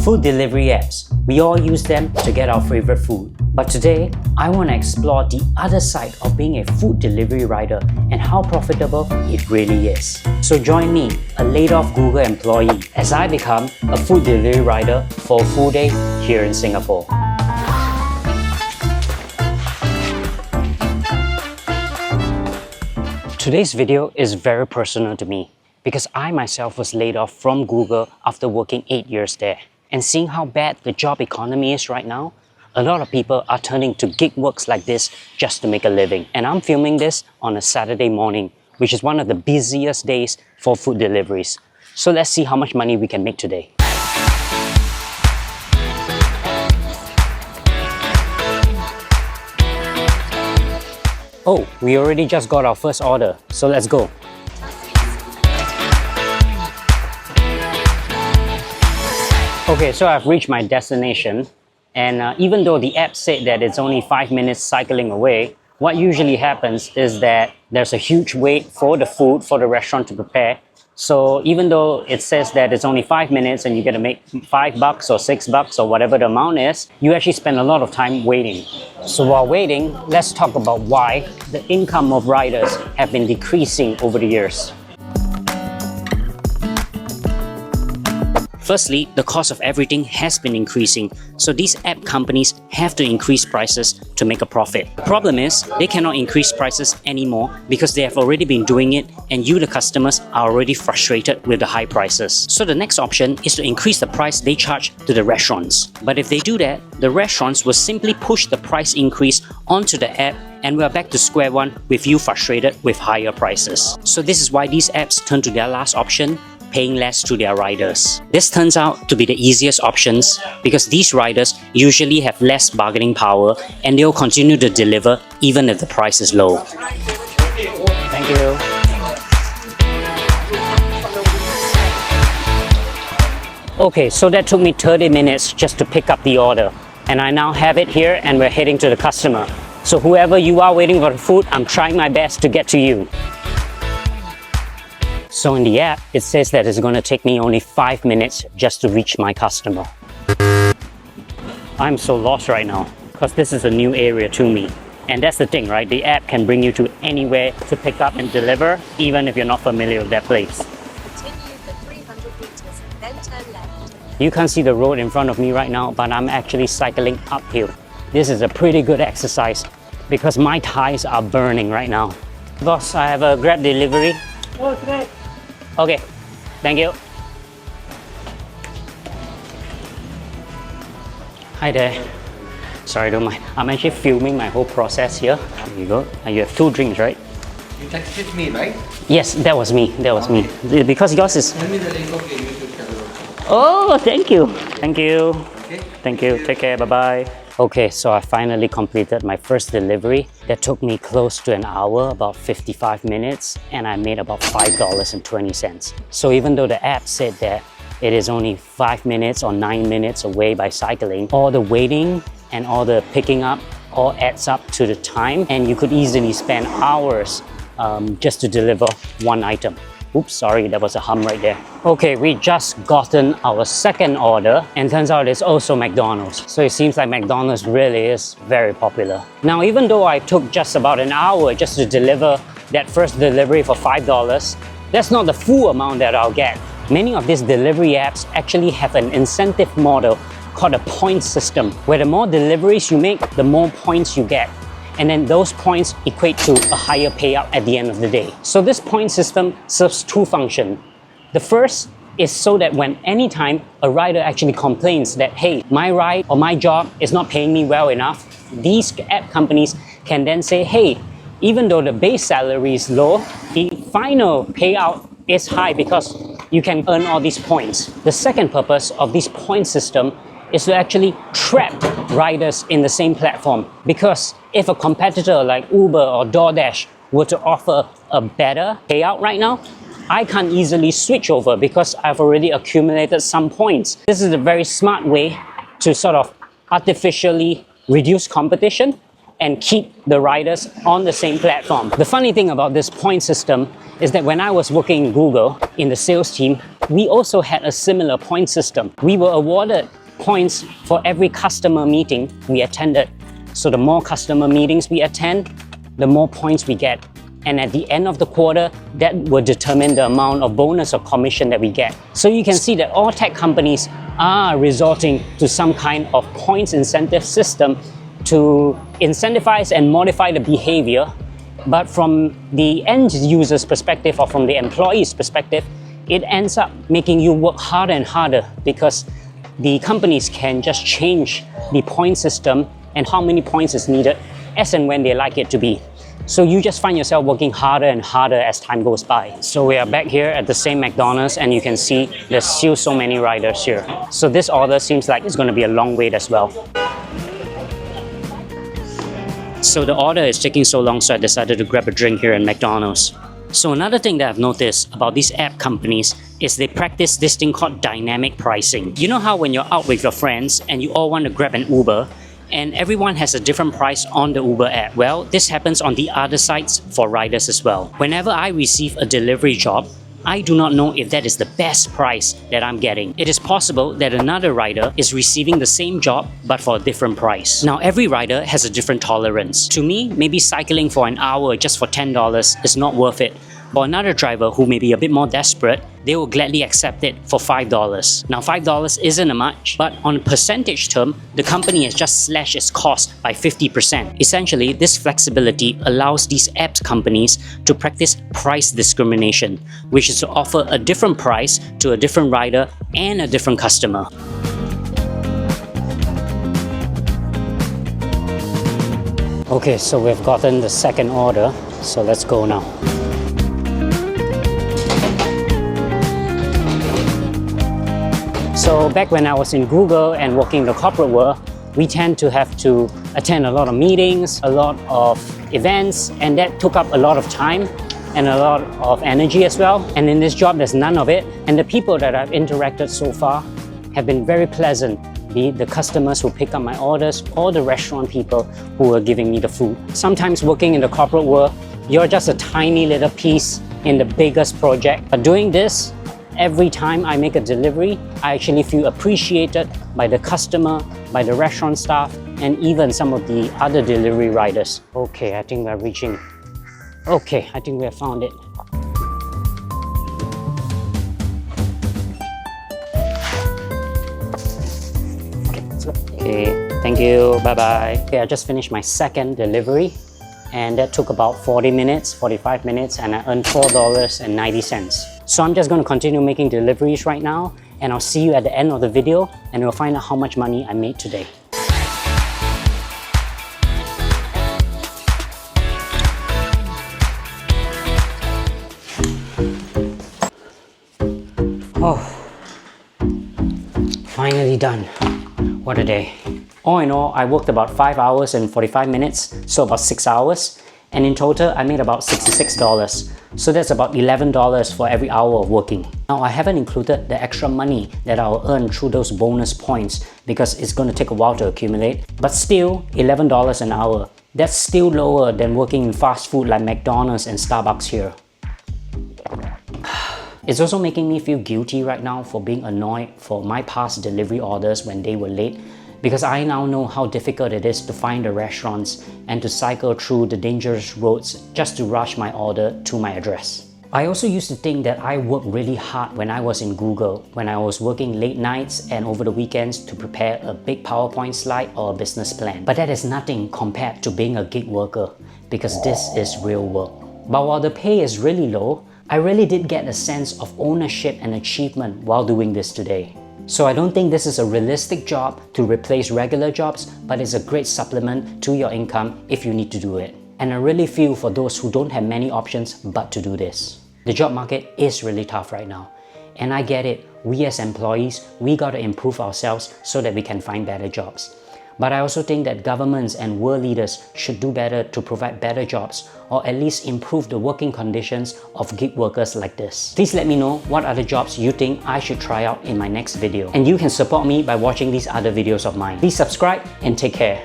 Food delivery apps. We all use them to get our favorite food. But today, I want to explore the other side of being a food delivery rider and how profitable it really is. So join me, a laid-off Google employee, as I become a food delivery rider for a full day here in Singapore. Today's video is very personal to me because I myself was laid off from Google after working 8 years there. And seeing how bad the job economy is right now, a lot of people are turning to gig works like this just to make a living. And I'm filming this on a Saturday morning, which is one of the busiest days for food deliveries. So let's see how much money we can make today. Oh, we already just got our first order, so let's go. Okay, so I've reached my destination, and even though the app said that it's only 5 minutes cycling away, what usually happens is that there's a huge wait for the food for the restaurant to prepare. So even though it says that it's only 5 minutes and you get to make $5 or $6 or whatever the amount is, you actually spend a lot of time waiting. So while waiting, let's talk about why the income of riders have been decreasing over the years. Firstly, the cost of everything has been increasing, so these app companies have to increase prices to make a profit. The problem is, they cannot increase prices anymore because they have already been doing it and you, the customers, are already frustrated with the high prices. So the next option is to increase the price they charge to the restaurants. But if they do that, the restaurants will simply push the price increase onto the app and we're back to square one with you frustrated with higher prices. So this is why these apps turn to their last option, paying less to their riders. This turns out to be the easiest options because these riders usually have less bargaining power and they'll continue to deliver even if the price is low. Thank you. Okay, so that took me 30 minutes just to pick up the order. And I now have it here and we're heading to the customer. So whoever you are waiting for the food, I'm trying my best to get to you. So in the app, it says that it's going to take me only 5 minutes just to reach my customer. I'm so lost right now because this is a new area to me. And that's the thing, right? The app can bring you to anywhere to pick up and deliver, even if you're not familiar with that place. Continue for 300 meters, then turn left. You can't see the road in front of me right now, but I'm actually cycling uphill. This is a pretty good exercise because my thighs are burning right now. Boss, I have a Grab delivery. Oh, today. Okay, thank you. Hi there. Sorry, don't mind. I'm actually filming my whole process here. There you go. And you have 2 drinks, right? You texted me, right? Yes, that was me. That was me. Because yours is... Send me the link of your YouTube channel also. Oh, thank you. Thank you. Okay? Thank you. Take care. Bye-bye. Okay, so I finally completed my first delivery. That took me close to an hour, about 55 minutes, and I made about $5.20. So even though the app said that it is only 5 minutes or 9 minutes away by cycling, all the waiting and all the picking up all adds up to the time, and you could easily spend hours just to deliver one item. Oops, sorry, there was a hum right there. Okay, we just gotten our second order and turns out it's also McDonald's. So it seems like McDonald's really is very popular. Now, even though I took just about an hour just to deliver that first delivery for $5, that's not the full amount that I'll get. Many of these delivery apps actually have an incentive model called a point system, where the more deliveries you make, the more points you get. And then those points equate to a higher payout at the end of the day. So this point system serves 2 functions. The first is so that when anytime a rider actually complains that, hey, my ride or my job is not paying me well enough, these app companies can then say, hey, even though the base salary is low, the final payout is high because you can earn all these points. The second purpose of this point system is to actually trap riders in the same platform. Because if a competitor like Uber or DoorDash were to offer a better payout right now, I can't easily switch over because I've already accumulated some points. This is a very smart way to sort of artificially reduce competition and keep the riders on the same platform. The funny thing about this point system is that when I was working in Google in the sales team, we also had a similar point system. We were awarded points for every customer meeting we attended. So the more customer meetings we attend, the more points we get. And at the end of the quarter, that will determine the amount of bonus or commission that we get. So you can see that all tech companies are resorting to some kind of points incentive system to incentivize and modify the behavior. But from the end user's perspective or from the employee's perspective, it ends up making you work harder and harder because the companies can just change the point system and how many points is needed as and when they like it to be. So you just find yourself working harder and harder as time goes by. So we are back here at the same McDonald's and you can see there's still so many riders here. So this order seems like it's going to be a long wait as well. So the order is taking so long, so I decided to grab a drink here at McDonald's. So another thing that I've noticed about these app companies is they practice this thing called dynamic pricing. You know how when you're out with your friends and you all want to grab an Uber, and everyone has a different price on the Uber app. Well, this happens on the other sites for riders as well. Whenever I receive a delivery job, I do not know if that is the best price that I'm getting. It is possible that another rider is receiving the same job but for a different price. Now, every rider has a different tolerance. To me, maybe cycling for an hour just for $10 is not worth it. For another driver who may be a bit more desperate, they will gladly accept it for $5. Now, $5 isn't a much, but on a percentage term, the company has just slashed its cost by 50%. Essentially, this flexibility allows these apps companies to practice price discrimination, which is to offer a different price to a different rider and a different customer. Okay, so we've gotten the second order, so let's go now. So back when I was in Google and working in the corporate world, we tend to have to attend a lot of meetings, a lot of events, and that took up a lot of time and a lot of energy as well. And in this job, there's none of it. And the people that I've interacted so far have been very pleasant, be it the customers who pick up my orders or the restaurant people who are giving me the food. Sometimes working in the corporate world, you're just a tiny little piece in the biggest project. But doing this, every time I make a delivery, I actually feel appreciated by the customer, by the restaurant staff, and even some of the other delivery riders. Okay, I think we're reaching. Okay, I think we have found it. Okay, let's go. Okay, thank you, bye-bye. Okay, I just finished my second delivery, and that took about 40 minutes, 45 minutes, and I earned $4.90. So I'm just going to continue making deliveries right now, and I'll see you at the end of the video, and we'll find out how much money I made today. Oh, finally done. What a day. All in all, I worked about 5 hours and 45 minutes, so about 6 hours. And in total, I made about $66. So that's about $11 for every hour of working. Now, I haven't included the extra money that I'll earn through those bonus points because it's going to take a while to accumulate. But still, $11 an hour. That's still lower than working in fast food like McDonald's and Starbucks here. It's also making me feel guilty right now for being annoyed for my past delivery orders when they were late, because I now know how difficult it is to find the restaurants and to cycle through the dangerous roads just to rush my order to my address. I also used to think that I worked really hard when I was in Google, when I was working late nights and over the weekends to prepare a big PowerPoint slide or a business plan. But that is nothing compared to being a gig worker, because this is real work. But while the pay is really low, I really did get a sense of ownership and achievement while doing this today. So I don't think this is a realistic job to replace regular jobs, but it's a great supplement to your income if you need to do it. And I really feel for those who don't have many options but to do this. The job market is really tough right now. And I get it, we as employees, we gotta improve ourselves so that we can find better jobs. But I also think that governments and world leaders should do better to provide better jobs, or at least improve the working conditions of gig workers like this. Please let me know what other jobs you think I should try out in my next video. And you can support me by watching these other videos of mine. Please subscribe and take care.